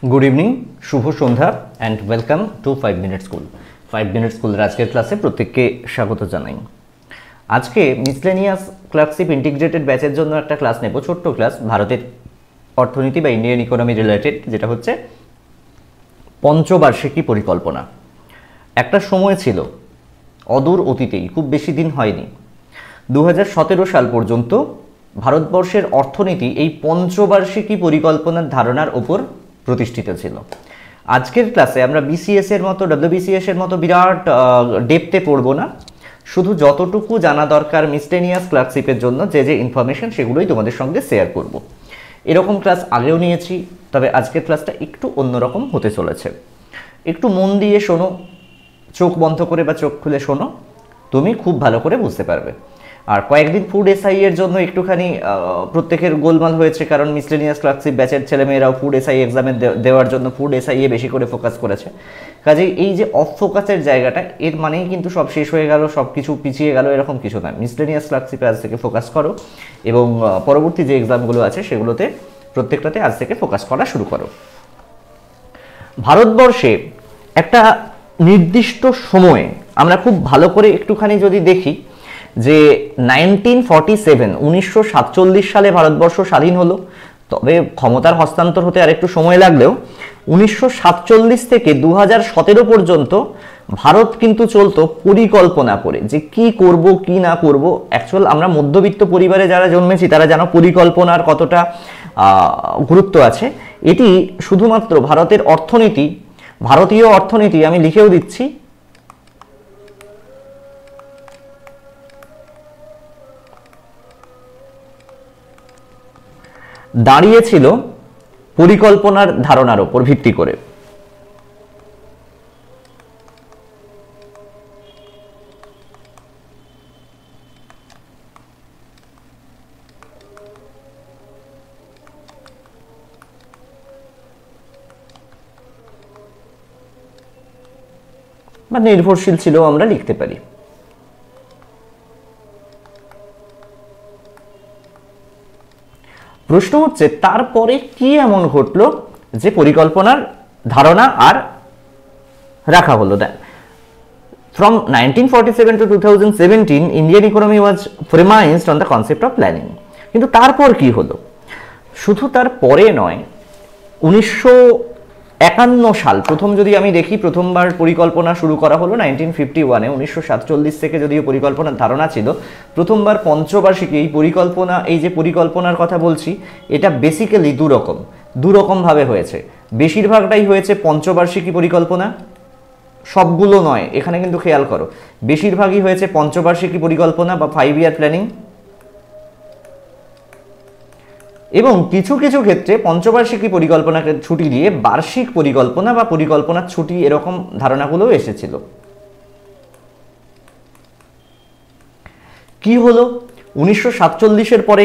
Good evening शुभ सन्ध्या and welcome to 5 minute school 5 minute school आजकल क्लासे प्रत्येक के स्वागत जानाई। आज के मिसलेनियास क्लार्कशिप इंटीग्रेटेड बैचेर जोन्नो एक क्लास नेब, छोट्ट क्लास भारतेर अर्थनीति बा इंडियन इकोनमी रिलेटेड, जेटा होच्छे पंचबार्षिकी परिकल्पना। एक समय छिलो अदूर अतीतेई, खूब बेशी दिन हयनि, 2017 साल पर्यन्त भारतवर्षेर अर्थनीति এই पंचबार्षिकी परिकल्पनार धारणार ओपर प्रतिष्ठित छिलो। आजकेर क्लासे आमरा बीसीएस एर मतो डब्ल्यूबीसीएस एर मतो बिराट डेप्थे पढ़बो ना, शुधु যতটুকু জানা দরকার মিসলেনিয়াস ক্লার্কশিপের জন্য যে যে ইনফরমেশন সেগুলোই তোমাদের সঙ্গে শেয়ার করব। এরকম ক্লাস আগেও নিয়েছি, তবে আজকের ক্লাসটা একটু অন্যরকম হতে চলেছে। একটু মন দিয়ে শোনো, চোখ বন্ধ করে বা চোখ খুলে শোনো, তুমি খুব ভালো করে বুঝতে পারবে। আর কয়েকদিন ফুড এসআই এর জন্য একটুখানি প্রত্যেকের গোলমাল হয়েছে, কারণ মিসলেনিয়াস ক্লার্কশিপ ব্যাচের ছেলেমেয়েরাও ফুড এসআই এক্সামে দেওয়ার জন্য ফুড এসআই এ বেশি করে ফোকাস করেছে। কাজেই এই যে অফ ফোকাসের জায়গাটা, এর মানেই কিন্তু সব শেষ হয়ে গেল, সব কিছু পিছিয়ে গেল, এরকম কিছু নয়। মিসলেনিয়াস ক্লার্কশিপে আজ থেকে ফোকাস করো এবং পরবর্তী যে এক্সামগুলো আছে সেগুলোতে প্রত্যেকটাতে আজ থেকে ফোকাস করা শুরু করো। ভারতবর্ষে একটা নির্দিষ্ট সময়ে আমরা খুব ভালো করে একটুখানি যদি দেখি যে 1947 সালে ভারতবর্ষ স্বাধীন হলো, তবে ক্ষমতার হস্তান্তর হতে আরেকটু সময় লাগলেও 1947 থেকে 2017 পর্যন্ত ভারত কিন্তু চলতো পরিকল্পনা করে যে কি করব কি না করব। অ্যাকচুয়াল আমরা মধ্যবিত্ত পরিবারে যারা জন্মেছি তারা জানো পরিকল্পনার কতটা গুরুত্ব আছে। এটি শুধুমাত্র ভারতের অর্থনীতি, ভারতীয় অর্থনীতি, আমি লিখেও দিচ্ছি, দাঁড়িয়েছিল পরিকল্পনার ধারণার উপর ভিত্তি করে। বা নির্ভরশীল ছিল আমরা লিখতে পারি। প্রশ্ন হচ্ছে তারপরে কি এমন ঘটলো যে পরিকল্পনার ধারণা আর রাখা হলো। Then from 1947 to 2017 Indian economy was premised on the concept of planning. কিন্তু তারপর কি হলো? শুধু তার পরে নয়, 1951 সাল প্রথম যদি আমি দেখি, প্রথমবার পরিকল্পনা শুরু করা হলো 1951-এ। 1947 থেকে যদিও পরিকল্পনার ধারণা ছিল, প্রথমবার পঞ্চবার্ষিকী এই পরিকল্পনা, এই যে পরিকল্পনার কথা বলছি, এটা বেসিক্যালি দুরকমভাবে হয়েছে। বেশিরভাগটাই হয়েছে পঞ্চবার্ষিকী পরিকল্পনা, সবগুলো নয়, এখানে কিন্তু খেয়াল করো, বেশিরভাগই হয়েছে পঞ্চবার্ষিকী পরিকল্পনা বা 5 ইয়ার প্ল্যানিং। এবং কিছু কিছু ক্ষেত্রে পঞ্চবার্ষিকী পরিকল্পনাকে ছুটি দিয়ে বার্ষিক পরিকল্পনা বা পরিকল্পনার ছুটি, এরকম ধারণাগুলোও এসেছিল। কি হলো 1947-এর পরে,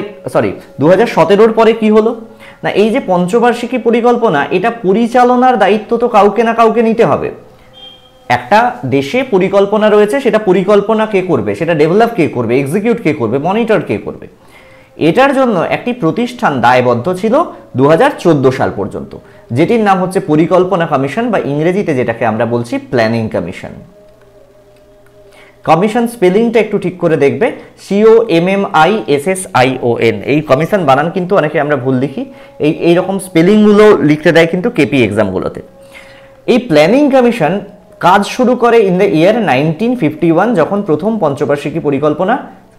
2017-র পরে কি হলো না, এই যে পঞ্চবার্ষিকী পরিকল্পনা, এটা পরিচালনার দায়িত্ব তো কাউকে না কাউকে নিতে হবে। একটা দেশে পরিকল্পনা রয়েছে, সেটা পরিকল্পনা কে করবে, সেটা ডেভেলপ কে করবে, এক্সিকিউট কে করবে, মনিটর কে করবে, এটার জন্য একটি প্রতিষ্ঠান দায়বদ্ধ ছিল 2014 সাল পর্যন্ত, যেটির নাম হচ্ছে পরিকল্পনা কমিশন, বা ইংরেজিতে যেটাকে আমরা বলছি প্ল্যানিং কমিশন। কমিশন স্পেলিংটা একটু ঠিক করে দেখবে, COMMISSION। এই কমিশন বানান কিন্তু অনেকে আমরা ভুল লিখি, এই রকম স্পেলিংগুলো লিখতে দেয় কিন্তু কেপি এক্সামগুলোতে। এই প্ল্যানিং কমিশন কাজ শুরু করে ইন দ্য ইয়ার 1951, যখন প্রথম পঞ্চবার্ষিকী পরিকল্পনা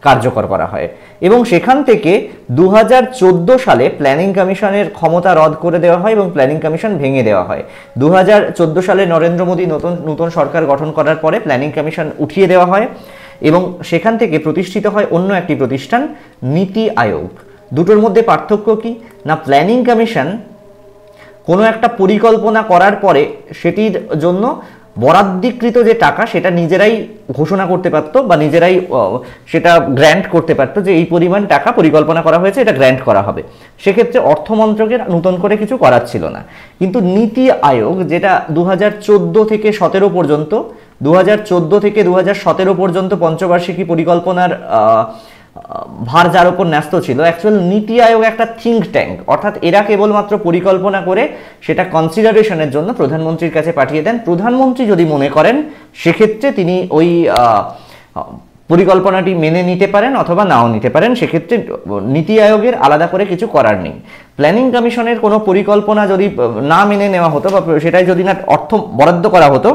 কার্যকর করা হয়। এবং সেখান থেকে 2014 সালে প্ল্যানিং কমিশনের ক্ষমতা রদ করে দেওয়া হয় এবং প্ল্যানিং কমিশন ভেঙে দেওয়া হয়। 2014 সালে নরেন্দ্র মোদী নতুন সরকার গঠন করার পরে প্ল্যানিং কমিশন উঠিয়ে দেওয়া হয় এবং সেখান থেকে প্রতিষ্ঠিত হয় অন্য একটি প্রতিষ্ঠান, নীতি আয়োগ। দুটোর মধ্যে পার্থক্য কি না, প্ল্যানিং কমিশন কোনো একটা পরিকল্পনা করার পরে সেটির জন্য বরাদ্দকৃত যে টাকা সেটা নিজেরাই ঘোষণা করতে পারতো বা নিজেরাই সেটা গ্র্যান্ট করতে পারতো, যে এই পরিমাণ টাকা পরিকল্পনা করা হয়েছে, এটা গ্র্যান্ট করা হবে। সেক্ষেত্রে অর্থ মন্ত্রকের নতুন করে কিছু করার ছিল না। কিন্তু নীতি আয়োগ, যেটা 2014 থেকে 17 পর্যন্ত, 2014 থেকে 2017 পর্যন্ত পঞ্চবার্ষিকী পরিকল্পনার ভার যার উপর ন্যস্ত ছিল। অ্যাকচুয়াল নীতি আয়োগ একটা থিঙ্ক ট্যাঙ্ক, অর্থাৎ এরা কেবলমাত্র পরিকল্পনা করে সেটা কনসিডারেশনের জন্য প্রধানমন্ত্রীর কাছে পাঠিয়ে দেন। প্রধানমন্ত্রী যদি মনে করেন সেক্ষেত্রে তিনি ওই পরিকল্পনাটি মেনে নিতে পারেন অথবা নাও নিতে পারেন, সেক্ষেত্রে নীতি আয়োগের আলাদা করে কিছু করার নেই। প্ল্যানিং কমিশনের কোনো পরিকল্পনা যদি না মেনে নেওয়া হতো বা সেটাই যদি না অর্থ বরাদ্দ করা হতো,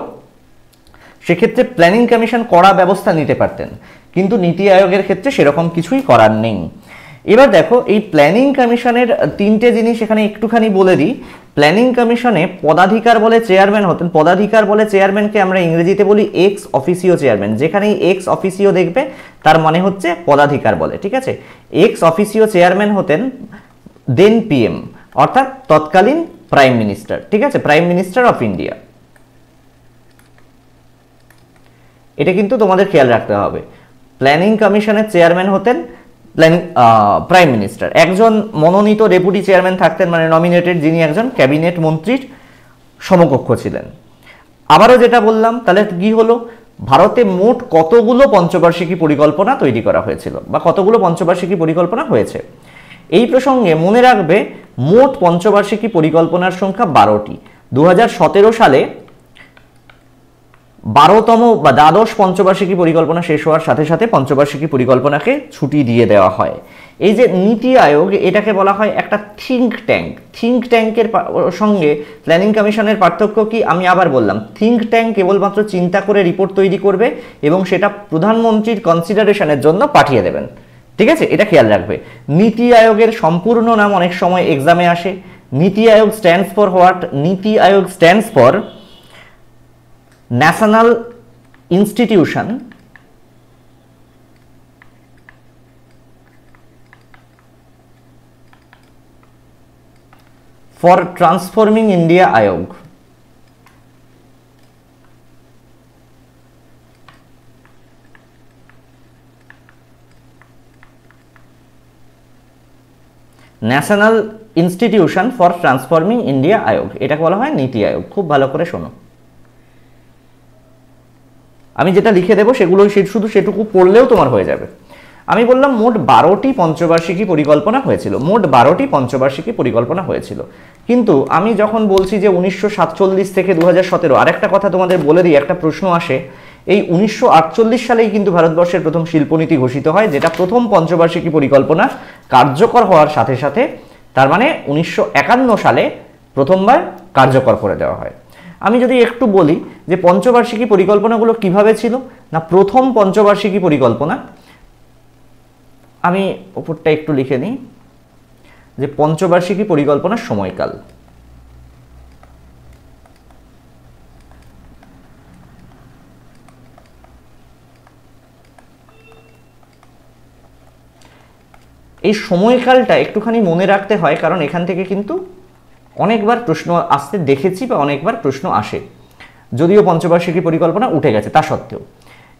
সেক্ষেত্রে প্ল্যানিং কমিশন কড়া ব্যবস্থা নিতে পারতেন, কিন্তু নীতি আয়োগের ক্ষেত্রে সেরকম কিছুই করার নেই। এবার দেখো এই প্ল্যানিং কমিশনের তিনটে জিনিস এখানে একটুখানি বলে দিই। প্ল্যানিং কমিশনে পদাধিকার বলে চেয়ারম্যান হতেন। পদাধিকার বলে চেয়ারম্যানকে আমরা ইংরেজিতে বলি এক্স অফিসিও চেয়ারম্যান। যেখানেই এক্স অফিসিও দেখবে তার মানে হচ্ছে পদাধিকার বলে, ঠিক আছে। এক্স অফিসিও চেয়ারম্যান হতেন দেন পিএম, অর্থাৎ তৎকালীন প্রাইম মিনিস্টার, ঠিক আছে, প্রাইম মিনিস্টার অফ ইন্ডিয়া। এটা কিন্তু তোমাদের খেয়াল রাখতে হবে। প্ল্যানিং কমিশনের চেয়ারম্যান হতেন প্রাইম মিনিস্টার। একজন মনোনীত ডেপুটি চেয়ারম্যান থাকতেন, মানে নমিনেটেড, যিনি একজন ক্যাবিনেট মন্ত্রীর সমকক্ষ ছিলেন। আবারও যেটা বললাম, তাহলে কি হলো, ভারতে মোট কতগুলো পঞ্চবার্ষিকী পরিকল্পনা তৈরি করা হয়েছিল বা কতগুলো পঞ্চবার্ষিকী পরিকল্পনা হয়েছে। এই প্রসঙ্গে মনে রাখবে মোট পঞ্চবার্ষিকী পরিকল্পনার সংখ্যা 12টি। 2017 সালে 12তম বা দ্বাদশ পঞ্চবার্ষিকী পরিকল্পনা শেষ হওয়ার সাথে সাথে পঞ্চবার্ষিকী পরিকল্পনাকে ছুটি দিয়ে দেওয়া হয়। এই যে নীতি আয়োগ, এটাকে বলা হয় একটা থিঙ্ক ট্যাঙ্ক। থিঙ্ক ট্যাঙ্কের সঙ্গে প্ল্যানিং কমিশনের পার্থক্য কি আমি আবার বললাম। থিঙ্ক ট্যাঙ্ক কেবলমাত্র চিন্তা করে রিপোর্ট তৈরি করবে এবং সেটা প্রধানমন্ত্রীর কনসিডারেশনের জন্য পাঠিয়ে দেবেন, ঠিক আছে, এটা খেয়াল রাখবে। নীতি আয়োগের সম্পূর্ণ নাম অনেক সময় এক্সামে আসে। নীতি Aayog stands for what? Niti Aayog stands for national institution for transforming India Aayog. National institution for transforming India Aayog, এটাকে বলা হয় নীতি আয়োগ। খুব ভালো করে শোনো, আমি যেটা লিখে দেবো সেগুলো শুধু সেটুকু পড়লেও তোমার হয়ে যাবে। আমি বললাম মোট 12টি পঞ্চবার্ষিকী পরিকল্পনা হয়েছিল, মোট 12টি পঞ্চবার্ষিকী পরিকল্পনা হয়েছিল। কিন্তু আমি যখন বলছি যে 1947 থেকে 2017, আরেকটা কথা তোমাদের বলে দিই, একটা প্রশ্ন আসে। এই 1948 সালেই কিন্তু ভারতবর্ষের প্রথম শিল্পনীতি ঘোষিত হয়, যেটা প্রথম পঞ্চবার্ষিকী পরিকল্পনা কার্যকর হওয়ার সাথে সাথে, তার মানে 1951 সালে প্রথমবার কার্যকর করে দেওয়া হয়। আমি যদি একটু বলি যে পঞ্চবার্ষিকী পরিকল্পনাগুলো কিভাবে ছিল, না প্রথম পঞ্চবার্ষিকী পরিকল্পনা, আমি ওপরটা একটু লিখে নিই যে পঞ্চবার্ষিকী পরিকল্পনার সময়কাল। এই সময়কালটা একটুখানি মনে রাখতে হয়, কারণ এখান থেকে কিন্তু অনেকবার প্রশ্ন আসতে দেখেছি বা অনেকবার প্রশ্ন আসে, যদিও পঞ্চবার্ষিকী পরিকল্পনা উঠে গেছে তা সত্ত্বেও।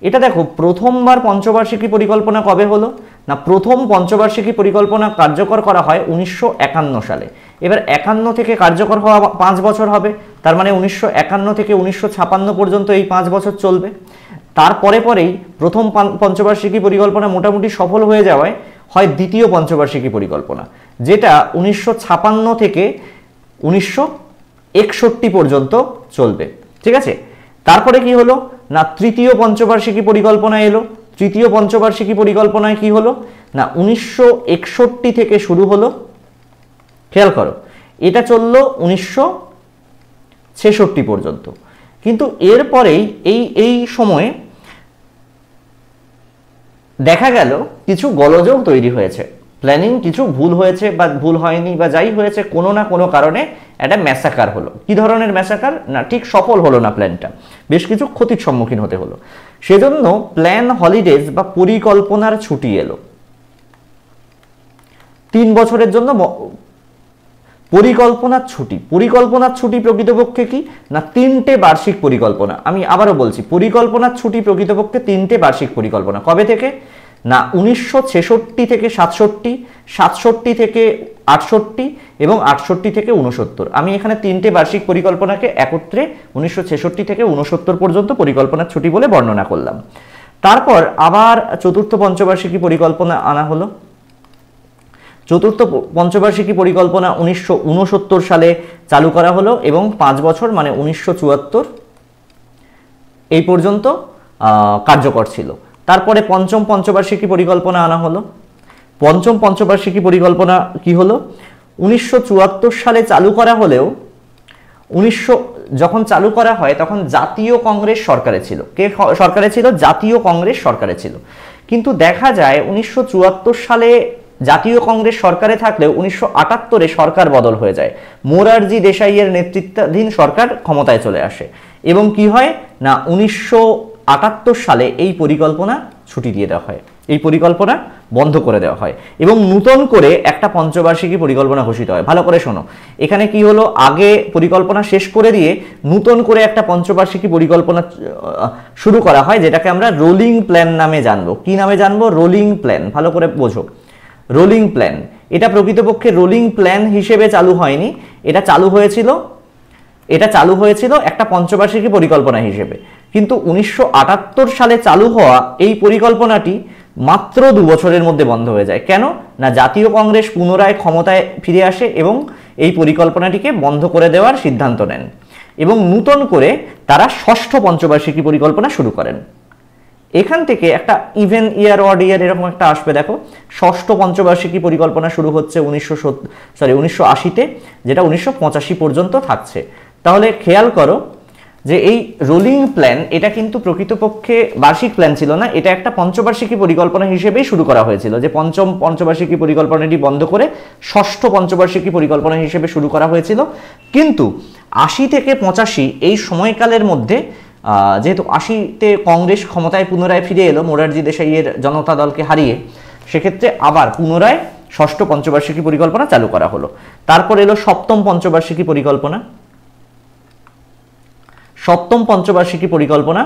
এটা দেখো, প্রথমবার পঞ্চবার্ষিকী পরিকল্পনা কবে হলো, না প্রথম পঞ্চবার্ষিকী পরিকল্পনা কার্যকর করা হয় 1951 সালে। এবার 51 থেকে কার্যকর হওয়া 5 বছর হবে, তার মানে 1951 থেকে 1956 পর্যন্ত এই 5 বছর চলবে। তারপরে পরেই প্রথম পঞ্চবার্ষিকী পরিকল্পনা মোটামুটি সফল হয়ে যাওয়ায় হয় দ্বিতীয় পঞ্চবার্ষিকী পরিকল্পনা, যেটা 1956 থেকে 1961 পর্যন্ত চলবে, ঠিক আছে। তারপরে কি হলো, না তৃতীয় পঞ্চবার্ষিকী পরিকল্পনা এলো। তৃতীয় পঞ্চবার্ষিকী পরিকল্পনায় কি হলো, না 1961 থেকে শুরু হলো, খেয়াল করো, এটা চললো 1966 পর্যন্ত। কিন্তু এরপরেই এই সময়ে দেখা গেল কিছু গোলযোগ তৈরি হয়েছে, প্ল্যানিং কিছু ভুল হয়েছে বা ভুল হয়নি বা যাই হয়েছে, কোনো না কোনো কারণে একটা ম্যাসাকার হলো। কি ধরনের ম্যাসাকার, না ঠিক সফল হলো না প্ল্যানটা, বেশ কিছু ক্ষতির সম্মুখীন হতে হলো। সেজন্য প্ল্যান হলিডেজ বা পরিকল্পনার ছুটি এলো 3 বছরের জন্য। পরিকল্পনার ছুটি প্রকৃতপক্ষে কি, না 3টে বার্ষিক পরিকল্পনা। আমি আবারও বলছি, পরিকল্পনার ছুটি প্রকৃতপক্ষে 3টে বার্ষিক পরিকল্পনা। কবে থেকে, না 1966 থেকে 67, 67 থেকে 68 এবং 68 থেকে 69। আমি এখানে 3টে বার্ষিক পরিকল্পনাকে একত্রে 1966 থেকে 69 পর্যন্ত পরিকল্পনার ছুটি বলে বর্ণনা করলাম। তারপর আবার চতুর্থ পঞ্চবার্ষিকী পরিকল্পনা আনা হলো। চতুর্থ পঞ্চবার্ষিকী পরিকল্পনা 1969 সালে চালু করা হলো এবং 5 বছর মানে 1974 এই পর্যন্ত কার্যকর ছিল। তারপরে পঞ্চম পঞ্চবার্ষিকী পরিকল্পনা আনা হলো। পঞ্চম পঞ্চবার্ষিকী পরিকল্পনা কি হলো? 1974 সালে চালু করা হলেও যখন চালু করা হয় তখন জাতীয় কংগ্রেস সরকারে ছিল। কে সরকারে ছিল? জাতীয় কংগ্রেস সরকারে ছিল। কিন্তু দেখা যায় 1974 সালে জাতীয় কংগ্রেস সরকারে থাকলেও 1978-এ সরকার বদল হয়ে যায়। মোরারজি দেশাইয়ের নেতৃত্বাধীন সরকার ক্ষমতায় চলে আসে এবং কি হয় না 1978 সালে এই পরিকল্পনা ছুটি দিয়ে দেওয়া হয়, এই পরিকল্পনা বন্ধ করে দেওয়া হয় এবং নতুন করে একটা পঞ্চবার্ষিকী পরিকল্পনা ঘোষিত হয়। ভালো করে শোনো, এখানে কি হলো, আগে পরিকল্পনা শেষ করে দিয়ে নতুন করে একটা পঞ্চবার্ষিকী পরিকল্পনা শুরু করা হয়, যেটাকে আমরা রোলিং প্ল্যান নামে জানবো। কি নামে জানবো? Rolling plan. ভালো করে বোঝো, রোলিং প্ল্যান। এটা প্রকৃতপক্ষে রোলিং প্ল্যান হিসেবে চালু হয়নি, এটা চালু হয়েছিল একটা পঞ্চবার্ষিকী পরিকল্পনা হিসেবে। কিন্তু 1978 সালে চালু হওয়া এই পরিকল্পনাটি মাত্র 2 বছরের মধ্যে বন্ধ হয়ে যায়। কেন না জাতীয় কংগ্রেস পুনরায় ক্ষমতায় ফিরে আসে এবং এই পরিকল্পনাটিকে বন্ধ করে দেওয়ার সিদ্ধান্ত নেন এবং নতুন করে তারা ষষ্ঠ পঞ্চবার্ষিকী পরিকল্পনা শুরু করেন। এখান থেকে একটা ইভেন ইয়ার অড ইয়ার এরকম একটা আসবে। দেখো, ষষ্ঠ পঞ্চবার্ষিকী পরিকল্পনা শুরু হচ্ছে 1980-তে, যেটা 1985 পর্যন্ত থাকছে। তাহলে খেয়াল করো যে এই রোলিং প্ল্যান এটা কিন্তু প্রকৃতপক্ষে বার্ষিক প্ল্যান ছিল না, এটা একটা পঞ্চবার্ষিকী পরিকল্পনা হিসেবেই শুরু করা হয়েছিল, যে পঞ্চম পঞ্চবার্ষিকী পরিকল্পনাটি বন্ধ করে ষষ্ঠ পঞ্চবার্ষিকী পরিকল্পনা হিসেবে শুরু করা হয়েছিল। কিন্তু 80 থেকে 85 এই সময়কালের মধ্যে যেহেতু 80-তে কংগ্রেস ক্ষমতায় পুনরায় ফিরে এলো মোরারজি দেশাইয়ের জনতা দলকে হারিয়ে, সেক্ষেত্রে আবার পুনরায় ষষ্ঠ পঞ্চবার্ষিকী পরিকল্পনা চালু করা হলো। তারপর এলো সপ্তম পঞ্চবার্ষিকী পরিকল্পনা। সপ্তম পঞ্চবার্ষিকী পরিকল্পনা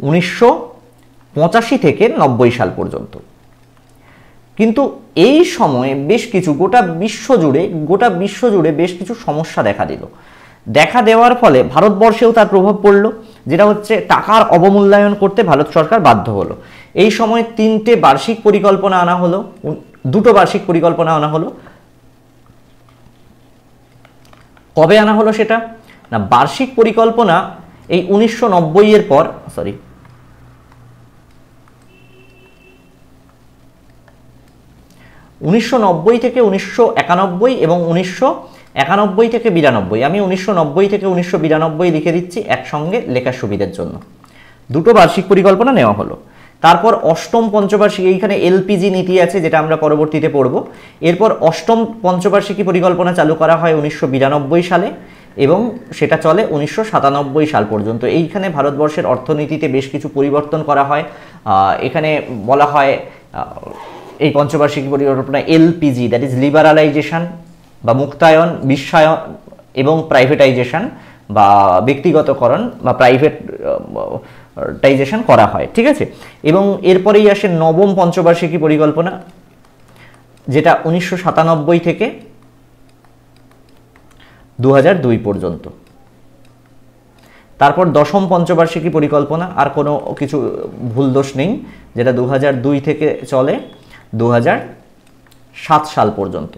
1985 থেকে 90 সাল পর্যন্ত। কিন্তু এই সময়ে বেশ কিছু গোটা বিশ্ব জুড়ে বেশ কিছু সমস্যা দেখা দেওয়ার ফলে ভারতবর্ষেও তার প্রভাব পড়ল, যেটা হচ্ছে টাকার অবমূল্যায়ন করতে ভারত সরকার বাধ্য হলো। এই সময় 3টে বার্ষিক পরিকল্পনা আনা হলো, 2টো বার্ষিক পরিকল্পনা আনা হলো। কবে আনা হলো সেটা না, বার্ষিক পরিকল্পনা এই 1990 এর পর 1990 থেকে 1991 এবং 1991 থেকে 92। আমি 1990 থেকে 1992 লিখে দিচ্ছি একসঙ্গে লেখার সুবিধার জন্য। 2টো বার্ষিক পরিকল্পনা নেওয়া হলো। তারপর অষ্টম পঞ্চবার্ষিকী, এইখানে এলপিজি নীতি আছে যেটা আমরা পরবর্তীতে পড়ব। এরপর অষ্টম পঞ্চবার্ষিকী পরিকল্পনা চালু করা হয় 1992 সালে এবং সেটা চলে 1997 সাল পর্যন্ত। এইখানে ভারতবর্ষের অর্থনীতিতে বেশ কিছু পরিবর্তন করা হয়। এখানে বলা হয় এই পঞ্চবার্ষিকী পরিকল্পনা এলপিজি, দ্যাট ইজ লিবারালাইজেশন বা মুক্তায়ন, বিশ্বায়ন এবং প্রাইভেটাইজেশন বা ব্যক্তিগতকরণ বা প্রাইভেটাইজেশন করা হয়, ঠিক আছে। এবং এরপরেই আসে নবম পঞ্চবার্ষিকী পরিকল্পনা, যেটা 1997 থেকে 2002 পর্যন্ত। তারপর দশম পঞ্চবার্ষিকী পরিকল্পনা, আর কোনো কিছু ভুলদোষ নেই, যেটা 2002 থেকে চলে 2007 সাল পর্যন্ত।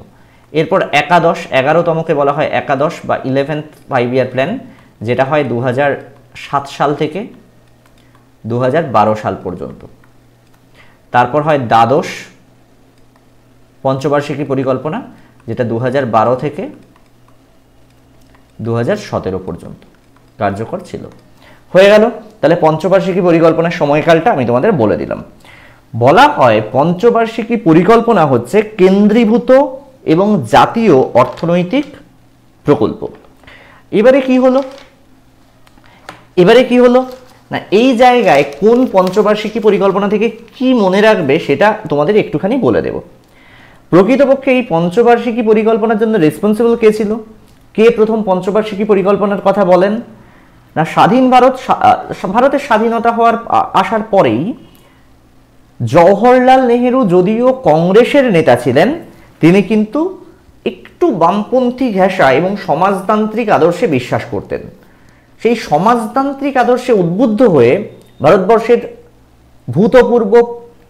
এরপর একাদশ, 11তমকে বলা হয় একাদশ বা 11th 5 ইয়ার প্ল্যান, যেটা হয় 2007 সাল থেকে 2012 সাল পর্যন্ত। তারপর হয় দ্বাদশ পঞ্চবার্ষিকী পরিকল্পনা, যেটা 2012 থেকে 2017 পর্যন্ত কার্যকর ছিল। হয়ে গেল। তাহলে পঞ্চবার্ষিকী পরিকল্পনার সময়কালটা আমি তোমাদের বলে দিলাম। বলা হয় পঞ্চবার্ষিকী পরিকল্পনা হচ্ছে কেন্দ্রীভূত এবং জাতীয় অর্থনৈতিক প্রকল্প। এবারে কি হলো না, এই জায়গায় কোন পঞ্চবার্ষিকী পরিকল্পনা থেকে কি মনে রাখবে সেটা তোমাদের একটুখানি বলে দেব। প্রকৃতপক্ষে এই পঞ্চবার্ষিকী পরিকল্পনার জন্য রেসপন্সিবল কে ছিল? কে প্রথম পঞ্চবার্ষিকী পরিকল্পনার কথা বলেন না? ভারতের স্বাধীনতা আসার পরেই জওহরলাল নেহেরু যদিও কংগ্রেসের নেতা ছিলেন, তিনি কিন্তু একটু বামপন্থী ঘেঁষা এবং সমাজতান্ত্রিক আদর্শে বিশ্বাস করতেন। সেই সমাজতান্ত্রিক আদর্শে উদ্বুদ্ধ হয়ে ভারতবর্ষের ভূতপূর্ব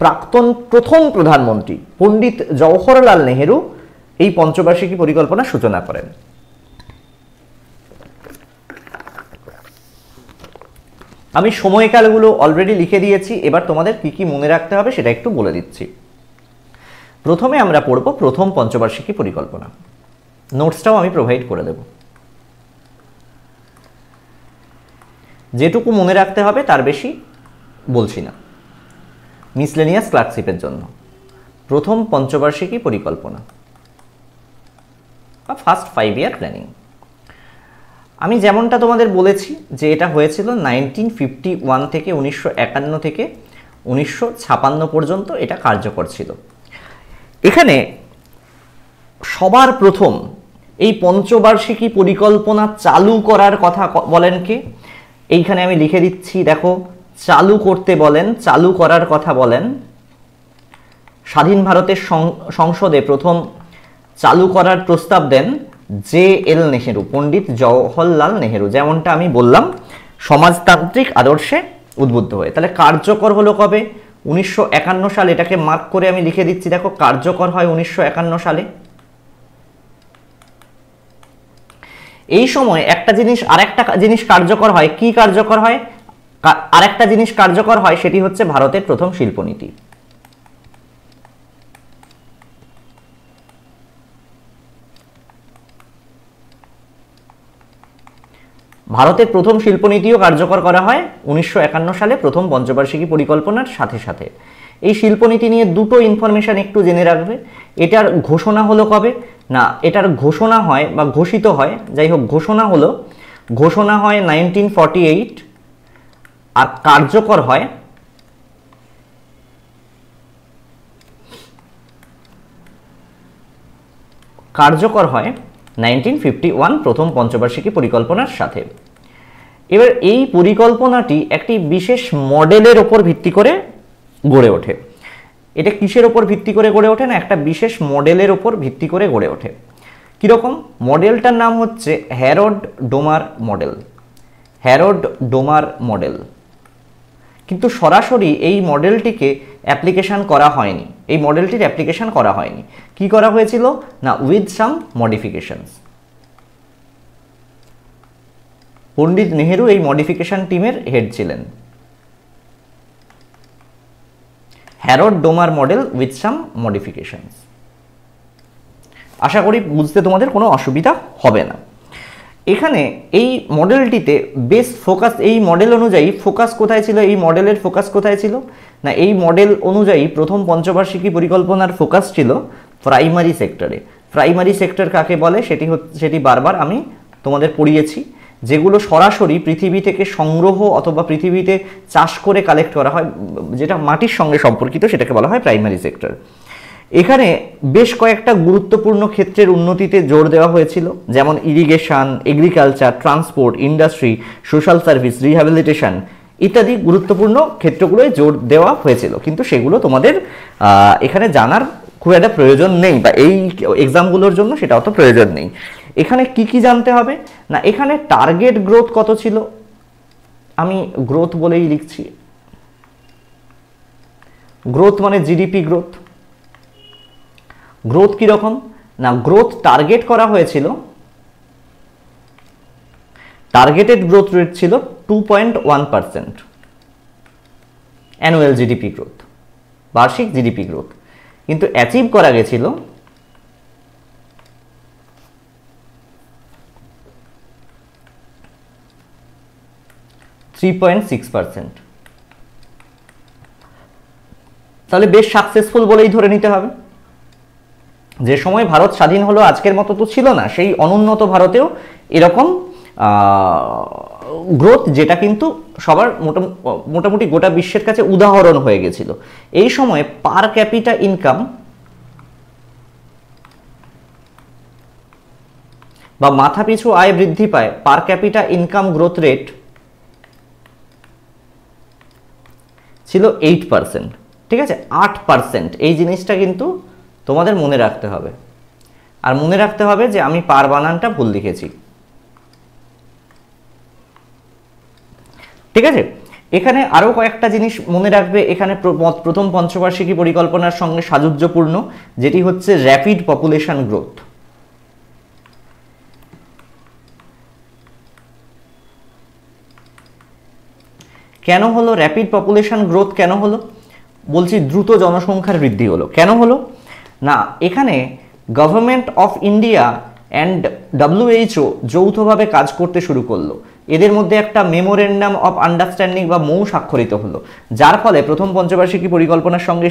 প্রাক্তন প্রথম প্রধানমন্ত্রী পণ্ডিত জওহরলাল নেহেরু এই পঞ্চবার্ষিকী পরিকল্পনার সূচনা করেন। আমি সময়কালগুলো অলরেডি লিখে দিয়েছি, এবার তোমাদের কি কি মনে রাখতে হবে সেটা একটু বলে দিচ্ছি। প্রথমে আমরা পড়ব প্রথম পঞ্চবার্ষিকী পরিকল্পনা, নোটসটাও আমি প্রোভাইড করে দেব। যেটুকু মনে রাখতে হবে তার বেশি বলছি না, মিসলেনিয়াস ক্লার্কশিপের জন্য। প্রথম পঞ্চবার্ষিকী পরিকল্পনা বা ফার্স্ট 5 ইয়ার প্ল্যানিং। আমি যেমনটা তোমাদের বলেছি যে এটা হয়েছিল 1951 থেকে 1951 থেকে 1956 পর্যন্ত এটা কার্যকর ছিল। এখানে সবার প্রথম এই পঞ্চবার্ষিকী পরিকল্পনা চালু করার কথা বলেন কে? এইখানে আমি লিখে দিচ্ছি, দেখো, চালু করতে বলেন, চালু করার কথা বলেন। স্বাধীন ভারতের সংসদে প্রথম চালু করার প্রস্তাব দেন JL নেহেরু, পণ্ডিত জওহরলাল নেহেরু, যেমনটা আমি বললাম সমাজতান্ত্রিক আদর্শে উদ্বুদ্ধ হয়ে। তাহলে কার্যকর হলো কবে? 1951 সালে। এটাকে মার্ক করে আমি লিখে দিচ্ছি, দেখো, কার্যকর হয় 1951 সালে। এই সময় একটা জিনিস, আরেকটা জিনিস কার্যকর হয়। কি কার্যকর হয়? আরেকটা জিনিস কার্যকর হয়, সেটি হচ্ছে ভারতের প্রথম শিল্পনীতি। ভারতের প্রথম শিল্পনীতিও কার্যকর করা হয় 1951 সালে প্রথম পঞ্চবার্ষিকী পরিকল্পনার সাথে সাথে। এই শিল্পনীতি নিয়ে দুটো ইনফরমেশন একটু জেনে রাখবে। এটার ঘোষণা হলো কবে? না, এটার ঘোষণা হয় বা ঘোষিত হয়, যাই হোক, ঘোষণা হয় 1948 আর কার্যকর হয় 1951 প্রথম পঞ্চবার্ষিকী পরিকল্পনার সাথে। এবার এই পরিকল্পনাটি একটি বিশেষ মডেলের ওপর ভিত্তি করে গড়ে ওঠে। এটা কিসের ওপর ভিত্তি করে গড়ে ওঠে? না, একটা বিশেষ মডেলের ওপর ভিত্তি করে গড়ে ওঠে। কীরকম? মডেলটার নাম হচ্ছে Harold Domar model. Harold Domar model. কিন্তু সরাসরি এই মডেলটিকে অ্যাপ্লিকেশন করা হয়নি, এই মডেলটির অ্যাপ্লিকেশন করা হয়নি। কি করা হয়েছিল? না, with some modifications. Pandit Nehru এই মডিফিকেশন টিমের হেড ছিলেন। Harrod Domar model with some modifications. আশা করি বুঝতে তোমাদের কোনো অসুবিধা হবে না। এখানে এই মডেলটিতে বেস ফোকাস, এই মডেল অনুযায়ী ফোকাস কোথায় ছিল? এই মডেলের ফোকাস কোথায় ছিল? না, এই মডেল অনুযায়ী প্রথম পঞ্চবার্ষিকী পরিকল্পনার ফোকাস ছিল প্রাইমারি সেক্টরে। প্রাইমারি সেক্টর কাকে বলে সেটি বারবার আমি তোমাদের পড়িয়েছি। যেগুলো সরাসরি পৃথিবী থেকে সংগ্রহ অথবা পৃথিবীতে চাষ করে কালেক্ট করা হয়, যেটা মাটির সঙ্গে সম্পর্কিত, সেটাকে বলা হয় প্রাইমারি সেক্টর। এখানে বেশ কয়েকটা গুরুত্বপূর্ণ ক্ষেত্রের উন্নতিতে জোর দেওয়া হয়েছিল, যেমন irrigation, agriculture, transport, industry, social service, rehabilitation ইত্যাদি গুরুত্বপূর্ণ ক্ষেত্রগুলোয় জোর দেওয়া হয়েছিল। কিন্তু সেগুলো তোমাদের এখানে জানার খুব একটা প্রয়োজন নেই, বা এই এক্সামগুলোর জন্য সেটা অত প্রয়োজন নেই। এখানে কি কি জানতে হবে? না, এখানে টার্গেট গ্রোথ কত ছিল? আমি গ্রোথ বলেই লিখছি। গ্রোথ মানে জিডিপি গ্রোথ। গ্রোথ কিরকম? না, গ্রোথ টার্গেট করা হয়েছিল, টার্গেটেড গ্রোথ রেট ছিল 2.1% অ্যানুয়াল জিডিপি গ্রোথ, বার্ষিক জিডিপি গ্রোথ। কিন্তু অ্যাচিভ করা গেছিল 3.6%। তাহলে বেশ সাকসেসফুল বলেই ধরে নিতে হবে। যে সময় ভারত স্বাধীন হলো, আজকের মতো তো ছিল না, সেই অনুন্নত ভারতেও এরকম গ্রোথ, যেটা কিন্তু সবার মোটামুটি গোটা বিশ্বের কাছে উদাহরণ হয়ে গেছিল। এই সময় পার ক্যাপিটা ইনকাম বা মাথাপিছু আয় বৃদ্ধি পায়, পার ক্যাপিটা ইনকাম গ্রোথ রেট ছিল 8%। ঠিক আছে, 8%। এই জিনিসটা কিন্তু তোমাদের মনে রাখতে হবে। আর মনে রাখতে হবে যে আমি পার বানানটা ভুল লিখেছি। ঠিক আছে, এখানে আরও কয়েকটা জিনিস মনে রাখবে। এখানে প্রথম পঞ্চবার্ষিকী পরিকল্পনার সঙ্গে সাযুজ্যপূর্ণ, যেটি হচ্ছে র্যাপিড পপুলেশন গ্রোথ। কেন হলো র্যাপিড পপুলেশন গ্রোথ? কেন হলো বলছি, দ্রুত জনসংখ্যার বৃদ্ধি হলো। কেন হলো না, এখানে government of India and WHO যৌথভাবে কাজ করতে শুরু করলো। এদের মধ্যে একটা মেমোরেন্ডাম অফ আন্ডারস্ট্যান্ডিং বা মৌ স্বাক্ষরিত হলো, যার ফলে প্রথম পঞ্চবার্ষিকী পরিকল্পনার সঙ্গে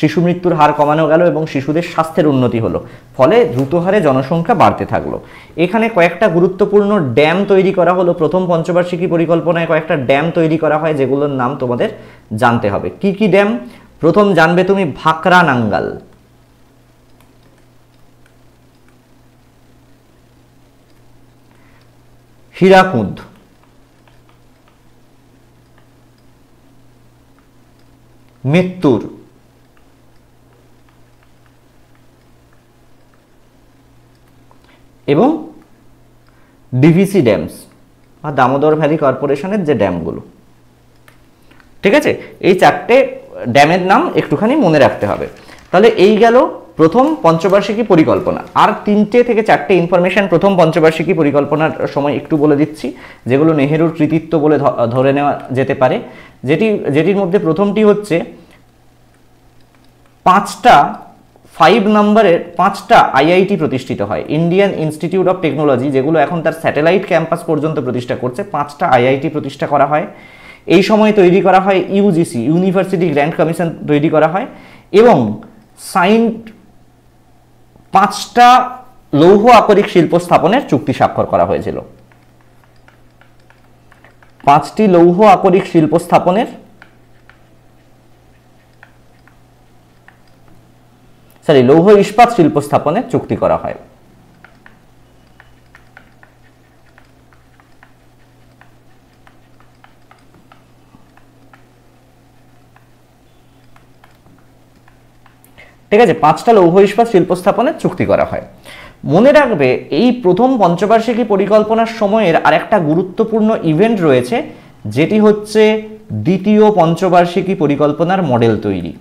শিশু মৃত্যুর হার কমানো গেল এবং শিশুদের স্বাস্থ্যের উন্নতি হলো, ফলে দ্রুত হারে জনসংখ্যা বাড়তে থাকলো। এখানে কয়েকটা গুরুত্বপূর্ণ ড্যাম তৈরি করা হলো। প্রথম পঞ্চবার্ষিকী পরিকল্পনায় কয়েকটা ড্যাম তৈরি করা হয়, যেগুলোর নাম তোমাদের জানতে হবে। কি কি ড্যাম? প্রথম জানবে তুমি ভাকরা নাঙ্গাল, হীরাকুদ, মেত্তুর, এবং ডিভিসি ড্যামস বা দামোদর ভ্যালি কর্পোরেশনের যে ড্যামগুলো। ঠিক আছে, এই চারটে ড্যামের নাম একটুখানি মনে রাখতে হবে। তাহলে এই গেল প্রথম পঞ্চবার্ষিকী পরিকল্পনা। আর 3টে থেকে 4টে ইনফরমেশন প্রথম পঞ্চবার্ষিকী পরিকল্পনার সময় একটু বলে দিচ্ছি, যেগুলো নেহেরুর কৃতিত্ব বলে ধরে নেওয়া যেতে পারে। যেটির মধ্যে প্রথমটি হচ্ছে 5 নম্বরের 5টা IIT প্রতিষ্ঠিত হয়, ইন্ডিয়ান ইনস্টিটিউট অফ টেকনোলজি, যেগুলো এখন তার স্যাটেলাইট ক্যাম্পাস পর্যন্ত প্রতিষ্ঠা করছে। 5টা IIT প্রতিষ্ঠা করা হয়। এই সময় তৈরি করা হয় UGC, ইউনিভার্সিটি গ্র্যান্ট কমিশন তৈরি করা হয়, এবং 5টা লৌহ আকরিক শিল্প স্থাপনের চুক্তি স্বাক্ষর করা হয়েছিল। 5টি লৌহ আকরিক শিল্প স্থাপনের লৌহ ইস্পাত শিল্প স্থাপনের চুক্তি করা হয়। ঠিক আছে, 5টা লৌহ ইস্পাত শিল্প স্থাপনের চুক্তি করা হয়। মনে রাখবে, এই প্রথম পঞ্চবার্ষিকী পরিকল্পনার সময়ের আরেকটা গুরুত্বপূর্ণ ইভেন্ট রয়েছে, যেটি হচ্ছে দ্বিতীয় পঞ্চবার্ষিকী পরিকল্পনার মডেল তৈরি।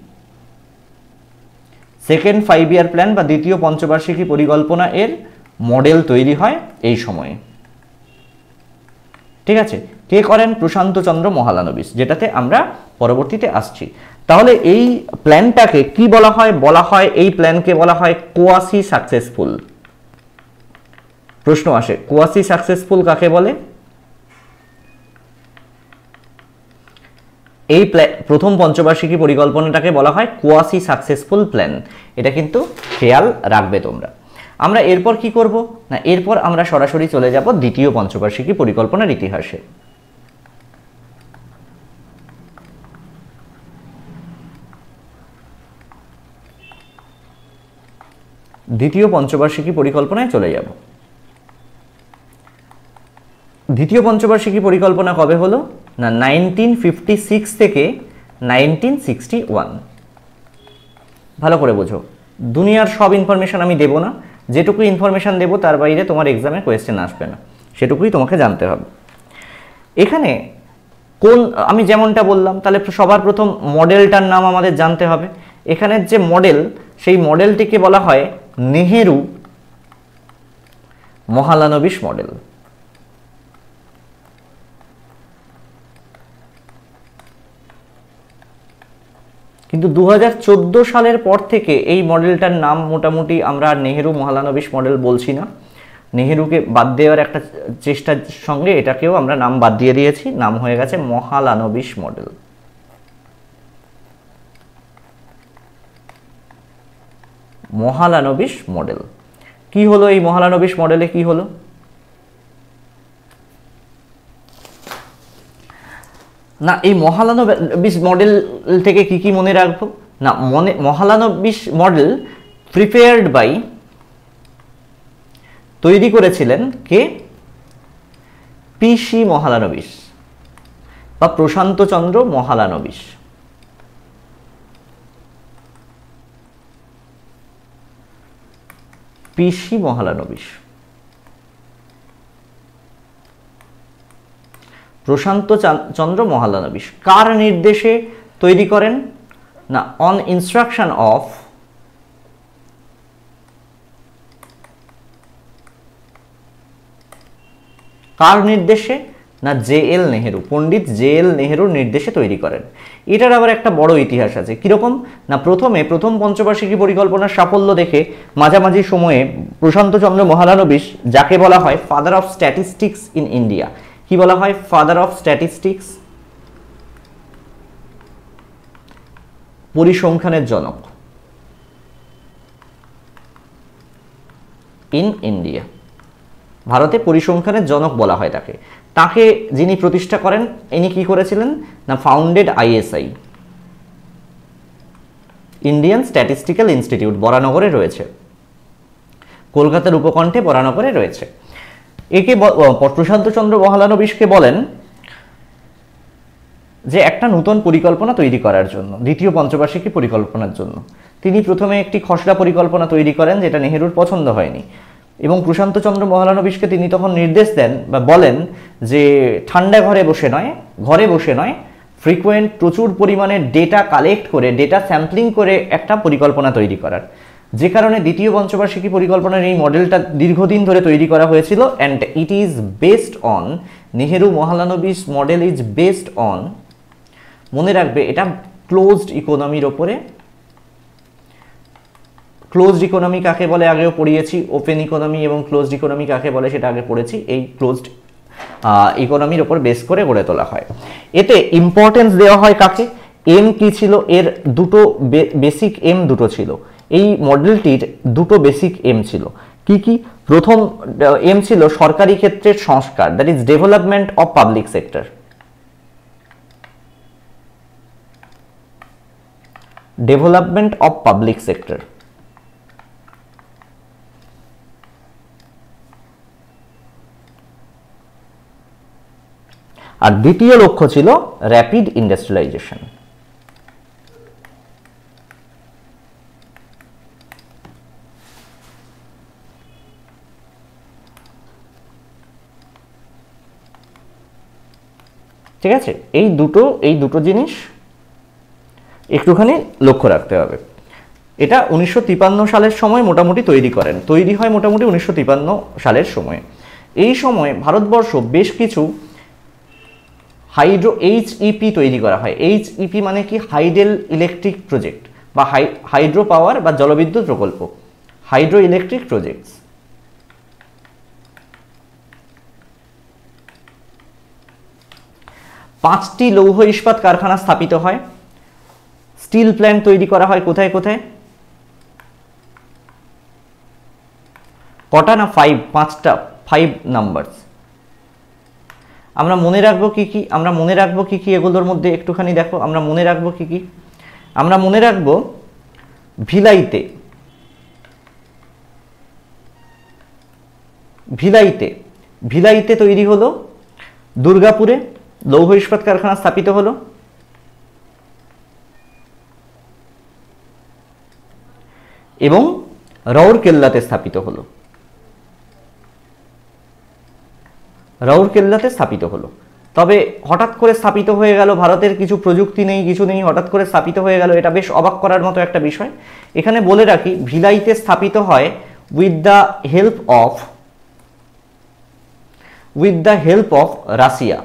সেকেন্ড 5 ইয়ার প্ল্যান বা দ্বিতীয় পঞ্চবার্ষিকী পরিকল্পনা এর মডেল তৈরি হয় এই সময়ে। ঠিক আছে, কে করেন? প্রশান্ত চন্দ্র মহালানবিশ, যেটাতে আমরা পরবর্তীতে আসছি। তাহলে এই প্ল্যানটাকে কি বলা হয়? বলা হয়, এই প্ল্যানকে বলা হয় কোয়াসি সাকসেসফুল। প্রশ্ন আসে, কোয়াসি সাকসেসফুল কাকে বলে? এই প্রথম পঞ্চবার্ষিকী পরিকল্পনাটাকে বলা হয় কোয়াসি সাকসেসফুল প্ল্যান। এটা কিন্তু খেয়াল রাখবে তোমরা। আমরা এরপর কি করব না, এরপর আমরা সরাসরি চলে যাব দ্বিতীয় পঞ্চবার্ষিকী পরিকল্পনার ইতিহাসে। দ্বিতীয় পঞ্চবার্ষিকী পরিকল্পনায় চলে যাব। দ্বিতীয় পঞ্চবার্ষিকী পরিকল্পনা কবে হলো না, 1956 থেকে 1961। ভালো করে বোঝো, দুনিয়ার সব ইনফরমেশন আমি দেব না, যেটুকু ইনফরমেশন দেব তার বাইরে তোমার এক্সামে কোয়েশ্চেন আসবে না, সেটুকুই তোমাকে জানতে হবে। এখানে কোন, আমি যেমনটা বললাম, তাহলে সবার প্রথম মডেলটার নাম আমাদের জানতে হবে। এখানের যে মডেল, সেই মডেলটিকে বলা হয় নেহেরু মহালানবিশ মডেল। কিন্তু 2014 সালের পর থেকে এই মডেলটার নাম মোটামুটি আমরা নেহেরু মহালানবিশ মডেল বলছি না। নেহেরুকে বাদ দেওয়ার একটা চেষ্টার সঙ্গে এটাকেও আমরা নাম বাদ দিয়ে দিয়েছি, নাম হয়ে গেছে মহালানবিশ মডেল। মহালানবিশ মডেল কি হলো? এই মহালানবিশ মডেলে কি হলো না, এই মহালানবিশ মডেল থেকে কি কি মনে রাখবো না, মহালানবিশ মডেল প্রিপেয়ার্ড বাই, তৈরি করেছিলেন কে? PC মহালানবিশ বা প্রশান্ত চন্দ্র মহালানবিশ। PC মহালানবিশ। প্রশান্ত চন্দ্র মহলানবিশ কার নির্দেশে তৈরি করেন? না, অন ইনস্ট্রাকশন অফ কার নির্দেশে? না, জে.এল. নেহেরু, পণ্ডিত জে.এল. নেহেরুর নির্দেশে তৈরি করেন। এটার আবার একটা বড় ইতিহাস আছে। কিরকম? না, প্রথম পঞ্চবার্ষিকী পরিকল্পনার সাফল্য দেখে মাঝামাঝি সময়ে প্রশান্ত চন্দ্র মহলানবিশ, যাকে বলা হয় father of statistics in India, কি বলা হয়? ফাদার অফ স্ট্যাটিস্টিক্স, পরিসংখ্যানের জনক ইন ইন্ডিয়া, ভারতে পরিসংখ্যানের জনক বলা হয় তাকে। তাকে যিনি প্রতিষ্ঠা করেন, ইনি কি করেছিলেন? না, founded ISI, Indian statistical institute, বরানগরে রয়েছে, কলকাতার উপকণ্ঠে বরানগরে রয়েছে। একে প্রশান্ত চন্দ্র মহলানবিশকে বলেন যে একটা নতুন পরিকল্পনা তৈরি করার জন্য, দ্বিতীয় পঞ্চবার্ষিকী পরিকল্পনার জন্য। তিনি প্রথমে একটি খসড়া পরিকল্পনা তৈরি করেন, যেটা নেহেরুর পছন্দ হয়নি, এবং প্রশান্ত চন্দ্র মহলানবিশকে তিনি তখন নির্দেশ দেন বা বলেন যে ঠান্ডা ঘরে বসে নয়, ফ্রিকোয়েন্ট প্রচুর পরিমাণে ডেটা কালেক্ট করে, ডেটা স্যাম্পলিং করে একটা পরিকল্পনা তৈরি করার। যে কারণে দ্বিতীয় পঞ্চবার্ষিকী পরিকল্পনার এই মডেলটা দীর্ঘদিন ধরে তৈরি করা হয়েছিল। And it is based on, Nehru Mahalanobis model is based on, মনে রাখবে এটা ক্লোজড ইকোনমির ওপরে। ক্লোজড ইকোনমি কাকে বলে আগেও পড়িয়েছি, ওপেন ইকোনমি এবং ক্লোজড ইকোনমি কাকে বলে সেটা আগে পড়েছি। এই ক্লোজড ইকোনমির ওপর বেস করে গড়ে তোলা হয়। এতে ইম্পর্টেন্স দেওয়া হয় কাকে? এম কি ছিল? এর দুটো বেসিক এম দুটো ছিল। এই মডেলটির দুটো বেসিক এম ছিল। কি কি? প্রথম এম ছিল সরকারি ক্ষেত্রের সংস্কার, that is development of public sector. Development of public sector. আর দ্বিতীয় লক্ষ্য ছিল র্যাপিড ইন্ডাস্ট্রিয়ালাইজেশন। ঠিক আছে, এই দুটো জিনিস একটুখানি লক্ষ্য রাখতে হবে। এটা 1953 সালের সময় মোটামুটি তৈরি হয় মোটামুটি 1953 সালের সময়। এই সময় ভারতবর্ষ বেশ কিছু এইচইপি তৈরি করা হয়। এইচইপি মানে কি? হাইডেল ইলেকট্রিক প্রজেক্ট বা হাইড্রো পাওয়ার বা জলবিদ্যুৎ প্রকল্প, হাইড্রো ইলেকট্রিক প্রজেক্টস। পাঁচটি লৌহ ইস্পাত কারখানা স্থাপিত হয়। স্টিল প্ল্যান্ট তৈরি করা হয় কোথায় কোথায়? কটা? না, 5, 5টা, 5 নাম্বারস। আমরা মনে রাখবো কি কি? এগুলোর মধ্যে একটুখানি দেখো, আমরা মনে রাখবো কি কি? আমরা মনে রাখবো ভিলাইতে তৈরি হলো, দুর্গাপুরে লৌহ ইস্পাত কারখানা স্থাপিত হলো, এবং রাউরকেল্লাতে স্থাপিত হলো। তবে হঠাৎ করে স্থাপিত হয়ে গেল, ভারতের কিছু প্রযুক্তি নেই, কিছু নেই, হঠাৎ করে স্থাপিত হয়ে গেল, এটা বেশ অবাক করার মতো একটা বিষয়। এখানে বলে রাখি, ভিলাইতে স্থাপিত হয় with the help of Russia.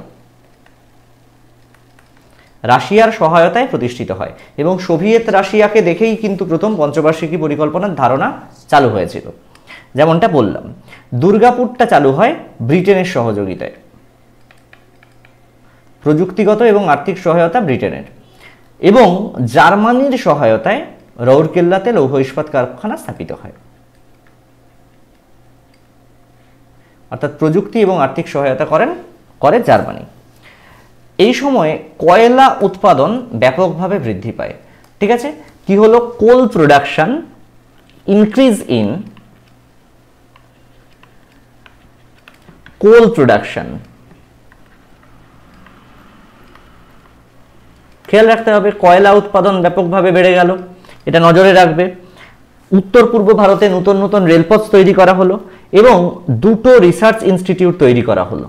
রাশিয়ার সহায়তায় প্রতিষ্ঠিত হয়, এবং সোভিয়েত রাশিয়াকে দেখেই কিন্তু প্রথম পঞ্চবার্ষিকী পরিকল্পনার ধারণা চালু হয়েছিল। যেমনটা বললাম, দুর্গাপুরটা চালু হয় ব্রিটেনের সহযোগিতায়, প্রযুক্তিগত এবং আর্থিক সহায়তা ব্রিটেনের, এবং জার্মানির সহায়তায় রাউরকেল্লাতে লৌহ ইস্পাত কারখানা স্থাপিত হয়। অর্থাৎ প্রযুক্তি এবং আর্থিক সহায়তা করে জার্মানি। এই সময়ে কয়লা উৎপাদন ব্যাপকভাবে বৃদ্ধি পায়। ঠিক আছে, কি হলো? Coal production increase in coal production. খেয়াল রাখতে হবে, কয়লা উৎপাদন ব্যাপকভাবে বেড়ে গেল, এটা নজরে রাখবে। উত্তর পূর্ব ভারতে নতুন নতুন রেলপথ তৈরি করা হলো, এবং দুটো রিসার্চ ইনস্টিটিউট তৈরি করা হলো।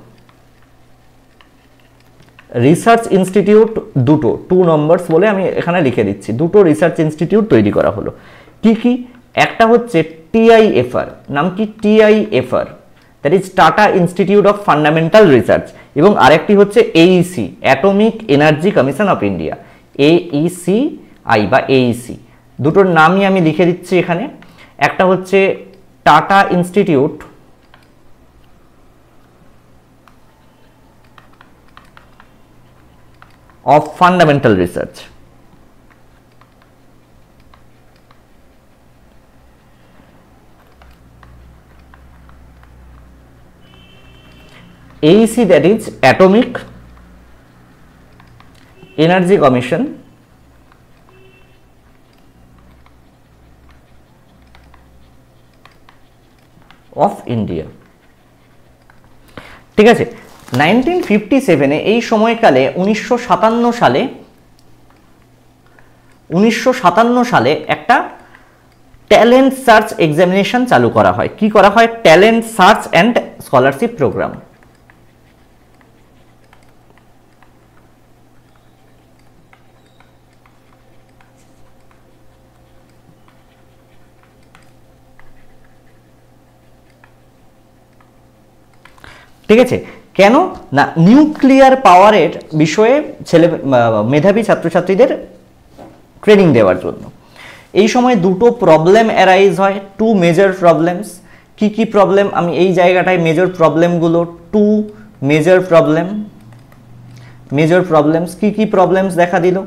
রিসার্চ ইনস্টিটিউট দুটো, 2 নম্বরস বলে আমি এখানে লিখে দিচ্ছি, দুটো রিসার্চ ইনস্টিটিউট তৈরি করা হলো। কি কি? একটা হচ্ছে TIFR, নাম কি? TIFR, that is tata institute of fundamental research, এবং আরেকটি হচ্ছে AEC, atomic energy commission of India, AECI বা AEC। দুটোর নামই আমি লিখে দিচ্ছি এখানে। একটা হচ্ছে tata institute of fundamental research, AEC, that is Atomic Energy Commission of India। ঠিক আছে, 1957-এ এই সময়কালে 1957 সালে একটা ট্যালেন্ট সার্চ এক্সামিনেশন চালু করা হয়। কি করা হয়? Talent search and scholarship programme. ঠিক আছে, কেন না? নিউক্লিয়ার পাওয়ারের বিষয়ে মেধাবী ছাত্রছাত্রীদের ট্রেনিং দেওয়ার জন্য। এই সময় দুটো প্রবলেম অ্যারাইজ হয়, 2 মেজর প্রবলেমস। কি কি প্রবলেম? আমি এই জায়গাটায় মেজর প্রবলেমগুলো, 2 মেজর প্রবলেমস কি কি প্রবলেমস দেখা দিল?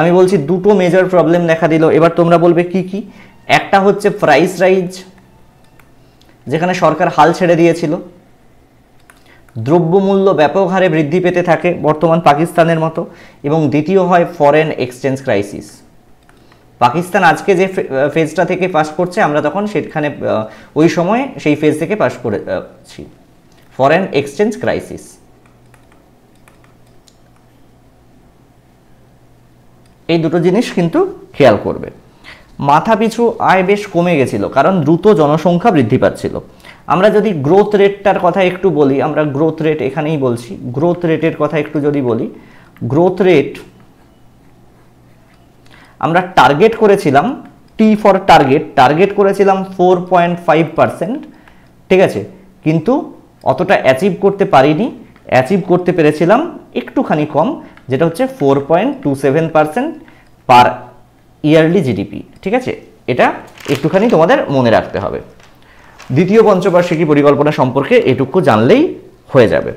আমি বলছি দুটো মেজর প্রবলেম দেখা দিল। এবার তোমরা বলবে কি কি? একটা হচ্ছে প্রাইস রাইজ, যেখানে সরকার হাল ছেড়ে দিয়েছিল, দ্রব্যমূল্য ব্যাপক হারে বৃদ্ধি পেতে থাকে বর্তমান পাকিস্তানের মতো, এবং দ্বিতীয় হয় ফরেন এক্সচেঞ্জ ক্রাইসিস। পাকিস্তান আজকে যে ফেজটা থেকে পাস করছে, আমরা তখন সেখানে ওই সময় সেই ফেজ থেকে পাস করেছি, ফরেন এক্সচেঞ্জ ক্রাইসিস। এই দুটো জিনিস কিন্তু খেয়াল করবে। মাথাপিছু আয় বেশ কমে গেছিল, কারণ দ্রুত জনসংখ্যা বৃদ্ধি পাচ্ছিল। আমরা যদি গ্রোথ রেটটার কথা একটু বলি, আমরা গ্রোথ রেট এখানেই বলছি, গ্রোথ রেটের কথা একটু যদি বলি, গ্রোথ রেট আমরা টার্গেট করেছিলাম, টি ফর টার্গেট করেছিলাম 4.5%। ঠিক আছে, কিন্তু অতটা অ্যাচিভ করতে পারিনি, অ্যাচিভ করতে পেরেছিলাম একটুখানি কম, যেটা হচ্ছে 4.27% পার ইয়ারলি জিডিপি। ঠিক আছে, এটা একটুখানি তোমাদের মনে রাখতে হবে। দ্বিতীয় পঞ্চবার্ষিকী পরিকল্পনা সম্পর্কে এটুকু জানলেই হয়ে যাবে।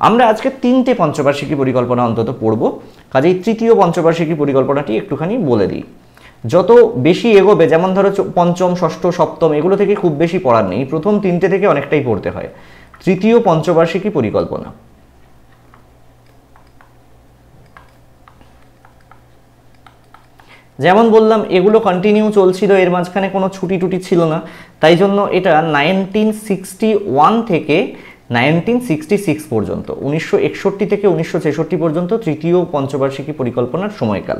আমরা আজকে 3টে পঞ্চবার্ষিকী পরিকল্পনা অন্তত পড়ব, কাজেই তৃতীয় পঞ্চবার্ষিকী পরিকল্পনাটি একটুখানি বলে দিই। যত বেশি এগোবে, যেমন ধরো পঞ্চম, ষষ্ঠ, সপ্তম, এগুলো থেকে খুব বেশি পড়ার নেই, প্রথম 3টে থেকে অনেকটাই পড়তে হয়। তৃতীয় পঞ্চবার্ষিকী পরিকল্পনা, যেমন বললাম এগুলো কন্টিনিউ চলছিল, এর মাঝখানে কোনো ছুটি টুটি ছিল না, তাই জন্য এটা 1961 থেকে 1966 পর্যন্ত, 1961 থেকে 1966 পর্যন্ত তৃতীয় পঞ্চবার্ষিকী পরিকল্পনার সময়কাল।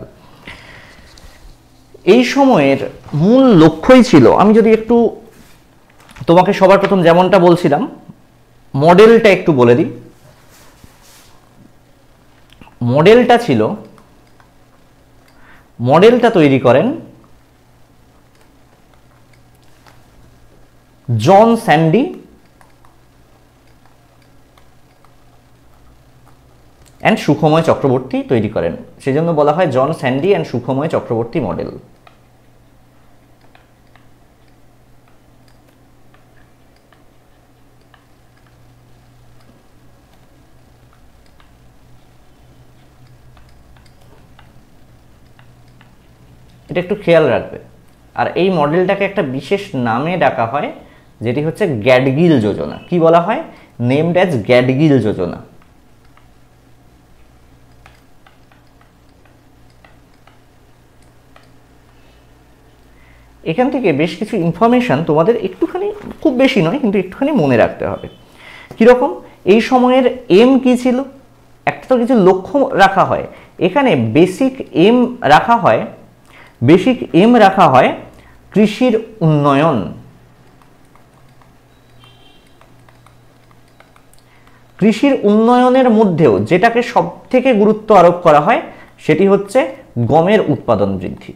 এই সময়ের মূল লক্ষ্যই ছিল, আমি যদি একটু তোমাকে সবার প্রথম যেমনটা বলছিলাম মডেলটা একটু বলে দিই। মডেলটা তৈরি করেন জন স্যান্ডি অ্যান্ড সুখময় চক্রবর্তী তৈরি করেন, সেজন্য বলা হয় জন স্যান্ডি অ্যান্ড সুখময় চক্রবর্তী মডেল। এটা একটু খেয়াল রাখবে। আর এই মডেলটাকে একটা বিশেষ নামে ডাকা হয়, যেটি হচ্ছে গ্যাডগিল যোজনা। কি বলা হয়? নেমড অ্যাজ গ্যাডগিল যোজনা। এখান থেকে বেশ কিছু ইনফরমেশন তোমাদের একটুখানি, খুব বেশি নয় কিন্তু একটুখানি মনে রাখতে হবে। কীরকম? এই সময়ের এম কি ছিল? একটা তো কিছু লক্ষ্য রাখা হয়, এখানে বেসিক এম রাখা হয় কৃষির উন্নয়ন। কৃষির উন্নয়নের মধ্যেও যেটাকে সব থেকে গুরুত্ব আরোপ করা হয় সেটি হচ্ছে গমের উৎপাদন বৃদ্ধি।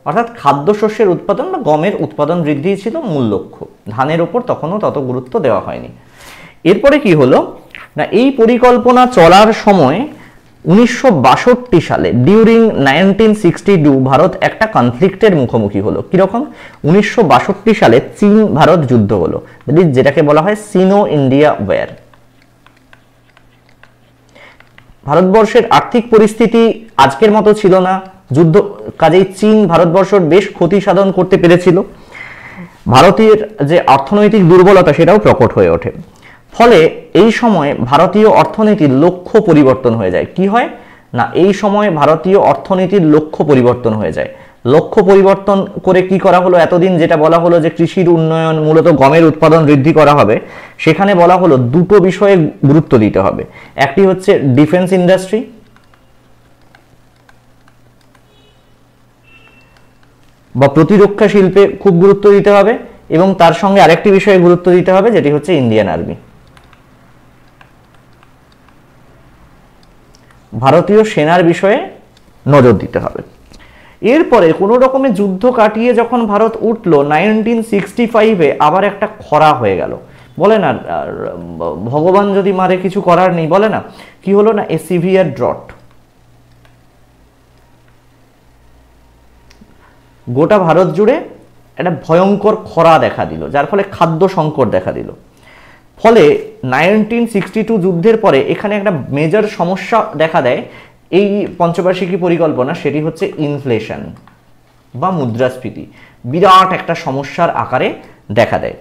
অর্থাৎ খাদ্যশস্যের উৎপাদন বা গমের উৎপাদন বৃদ্ধি ছিল মূল লক্ষ্য, ধানের ওপর তখনও তত গুরুত্ব দেওয়া হয়নি। এরপরে কি হলো না, এই পরিকল্পনা চলার সময় 1962 সালে ডিউরিং 1962 ভারত একটা কনফ্লিক্টের মুখোমুখি হলো। কিরকম? 1962 সালে চীন ভারত যুদ্ধ হলো, যেটাকে বলা হয় সিনো ইন্ডিয়া ওয়ার। ভারতবর্ষের আর্থিক পরিস্থিতি আজকের মতো ছিল না, যুদ্ধ কাজেই চীন ভারতবর্ষের বেশ ক্ষতি সাধন করতে পেরেছিল। ভারতের যে অর্থনৈতিক দুর্বলতা সেটাও প্রকট হয়ে ওঠে। ফলে এই সময় ভারতীয় অর্থনীতির লক্ষ্য পরিবর্তন হয়ে যায়। কি হয় না, এই সময় ভারতীয় অর্থনীতির লক্ষ্য পরিবর্তন হয়ে যায়। লক্ষ্য পরিবর্তন করে কি করা হলো, এতদিন যেটা বলা হলো যে কৃষির উন্নয়ন, মূলত গমের উৎপাদন বৃদ্ধি করা হবে, সেখানে বলা হলো দুটো বিষয়ে গুরুত্ব দিতে হবে। একটি হচ্ছে ডিফেন্স ইন্ডাস্ট্রি বা প্রতিরক্ষা শিল্পে খুব গুরুত্ব দিতে হবে, এবং তার সঙ্গে আরেকটি বিষয়ে গুরুত্ব দিতে হবে যেটি হচ্ছে ইন্ডিয়ান আর্মি। ভারতীয় সেনার বিষয়ে নজর দিতে হবে। এরপরে কোনো রকমের যুদ্ধ কাটিয়ে যখন ভারত উঠলো 1965-এ আবার একটা খরা হয়ে গেল। বলে না ভগবান যদি মারে কিছু করার নেই, বলে না, কি হলো না, এ সিভিয়ার ড্রট। গোটা ভারত জুড়ে একটা ভয়ঙ্কর খরা দেখা দিল, যার ফলে খাদ্য সংকট দেখা দিল। ফলে 1962 যুদ্ধের পরে এখানে একটা মেজর সমস্যা দেখা দেয় এই পঞ্চবার্ষিকী পরিকল্পনা, সেটি হচ্ছে ইনফ্লেশন বা মুদ্রাস্ফীতি। বিরাট একটা সমস্যার আকারে দেখা দেয়।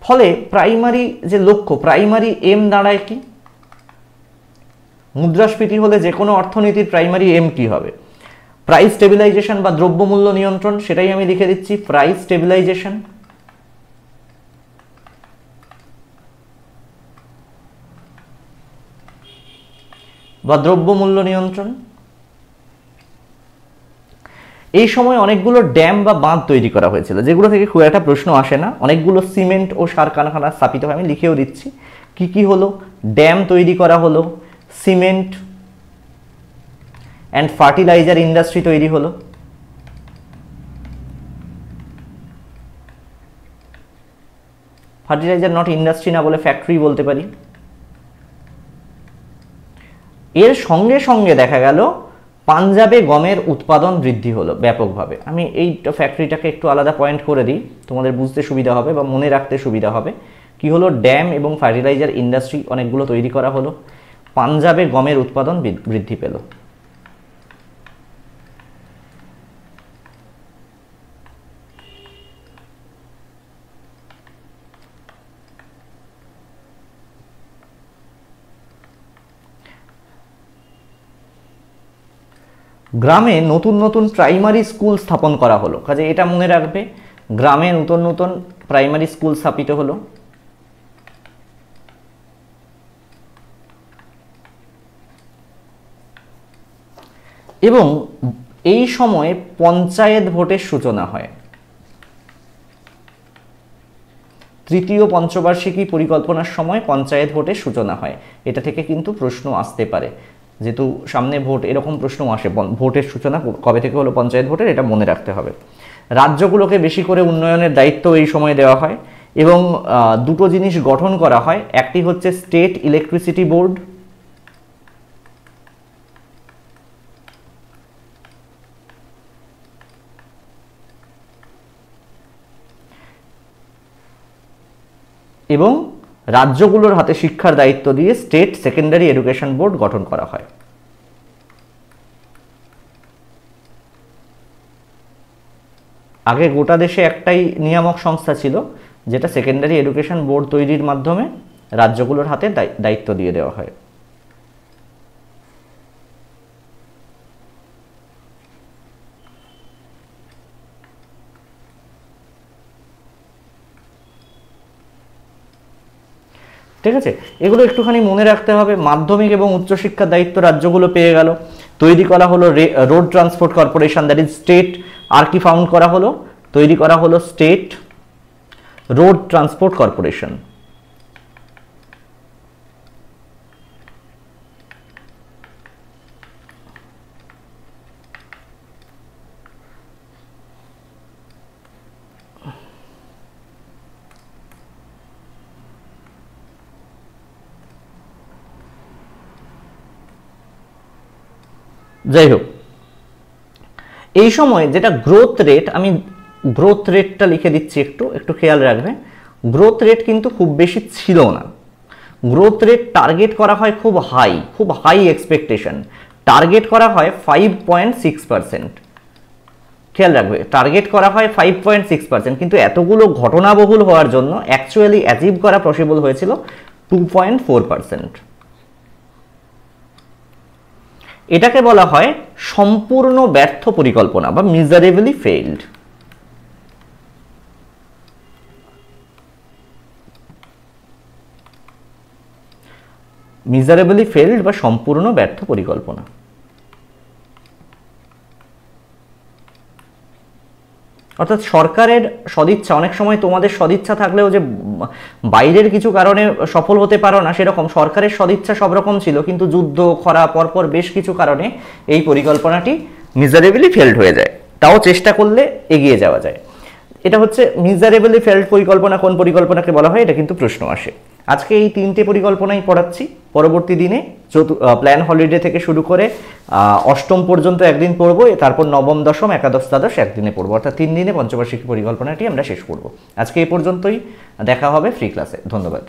ফলে প্রাইমারি যে লক্ষ্য, প্রাইমারি এম দাঁড়ায় কি? মুদ্রাস্ফীতি হলে যে কোনো অর্থনীতির প্রাইমারি এম কি হবে? প্রাইস স্টেবিলাইজেশন বা দ্রব্যমূল্য নিয়ন্ত্রণ, সেটাই আমি লিখে দিচ্ছি, প্রাইস স্টেবিলাইজেশন। বা দ্রব্যমূল্য নিয়ন্ত্রণ। এই সময় অনেকগুলো ড্যাম বা বাঁধ তৈরি করা হয়েছিল, যেগুলো থেকে খুব একটা প্রশ্ন আসে না। অনেকগুলো সিমেন্ট ও সার কারখানা স্থাপিত হয়, আমি লিখেও দিচ্ছি কি কি হলো। ড্যাম তৈরি করা হলো, সিমেন্ট অ্যান্ড ফার্টিলাইজার ইন্ডাস্ট্রি তৈরি হলো, ফার্টিলাইজার নট ইন্ডাস্ট্রি না বলে ফ্যাক্টরি বলতে পারি। এর সঙ্গে সঙ্গে দেখা গেল পাঞ্জাবে গমের উৎপাদন বৃদ্ধি হলো ব্যাপকভাবে। আমি এই ফ্যাক্টরিটাকে একটু আলাদা পয়েন্ট করে দিই, তোমাদের বুঝতে সুবিধা হবে বা মনে রাখতে সুবিধা হবে। কি হলো, ড্যাম এবং ফার্টিলাইজার ইন্ডাস্ট্রি অনেকগুলো তৈরি করা হলো, পাঞ্জাবে গমের উৎপাদন বৃদ্ধি পেল। গ্রামে নতুন নতুন প্রাইমারি স্কুল স্থাপন করা হলো, কাজে এটা মনে রাখবে, গ্রামে নতুন নতুন প্রাইমারি স্কুল স্থাপিত হলো। এবং এই সময়ে পঞ্চায়েত ভোটের সূচনা হয়। তৃতীয় পঞ্চবার্ষিকী পরিকল্পনার সময় পঞ্চায়েত ভোটের সূচনা হয়। এটা থেকে কিন্তু প্রশ্ন আসতে পারে, যেহেতু সামনে ভোট, এরকম প্রশ্ন আসে, ভোটের সূচনা কবে থেকে হলো পঞ্চায়েত ভোটের, এটা মনে রাখতে হবে। রাজ্যগুলোকে বেশি করে উন্নয়নের দায়িত্ব এই সময় দেওয়া হয় এবং দুটো জিনিস গঠন করা হয়। একটি হচ্ছে স্টেট ইলেকট্রিসিটি বোর্ড, এবং রাজ্যগুলোর হাতে শিক্ষার দায়িত্ব দিয়ে স্টেট সেকেন্ডারি এডুকেশন বোর্ড গঠন করা হয়। আগে গোটা দেশে একটাই নিয়ামক সংস্থা ছিল, যেটা সেকেন্ডারি এডুকেশন বোর্ড তৈরির মাধ্যমে রাজ্যগুলোর হাতে দায়িত্ব দিয়ে দেওয়া হয়। ঠিক আছে, এগুলো একটুখানি মনে রাখতে হবে। মাধ্যমিক এবং উচ্চশিক্ষার দায়িত্ব রাজ্যগুলো পেয়ে গেল। তৈরি করা হলো road transport corporation, that is state. আর কি ফাউন্ড করা হলো, তৈরি করা হলো স্টেট রোড ট্রান্সপোর্ট কর্পোরেশন। যাই হোক, এই সময় যেটা গ্রোথ রেট, আমি গ্রোথ রেটটা লিখে দিচ্ছি, একটু খেয়াল রাখবে। গ্রোথ রেট কিন্তু খুব বেশি ছিল না। গ্রোথ রেট টার্গেট করা হয় খুব হাই এক্সপেকটেশন, টার্গেট করা হয় 5.6%। খেয়াল রাখবে, টার্গেট করা হয় 5.6%, কিন্তু এতগুলো ঘটনাবহুল হওয়ার জন্য অ্যাকচুয়ালি অ্যাচিভ করা পসিবল হয়েছিল 2.4%। এটাকে বলা হয় সম্পূর্ণ ব্যর্থ পরিকল্পনা বা মিজারেবলি ফেইলড। মিজারেবলি ফেইলড বা সম্পূর্ণ ব্যর্থ পরিকল্পনা। অর্থাৎ সরকারের সদিচ্ছা, অনেক সময় তোমাদের সদিচ্ছা থাকলেও যে বাইরের কিছু কারণে সফল হতে পারো না, সেরকম সরকারের সদিচ্ছা সব রকম ছিল, কিন্তু যুদ্ধ, খরা, পরপর বেশ কিছু কারণে এই পরিকল্পনাটি মিজারেবলি ফেলড হয়ে যায়। তাও চেষ্টা করলে এগিয়ে যাওয়া যায়। এটা হচ্ছে মিজারেবলি ফেলড পরিকল্পনা। কোন পরিকল্পনাকে বলা হয়, এটা কিন্তু প্রশ্ন আসে। আজকে এই 3টে পরিকল্পনাই পড়াচ্ছি। পরবর্তী দিনে প্ল্যান হলিডে থেকে শুরু করে অষ্টম পর্যন্ত একদিন পড়বো, তারপর নবম, দশম, একাদশ, দ্বাদশ একদিনে পড়বো, অর্থাৎ 3 দিনে পঞ্চবার্ষিকী পরিকল্পনাটি আমরা শেষ করব। আজকে এই পর্যন্তই, দেখা হবে ফ্রি ক্লাসে। ধন্যবাদ।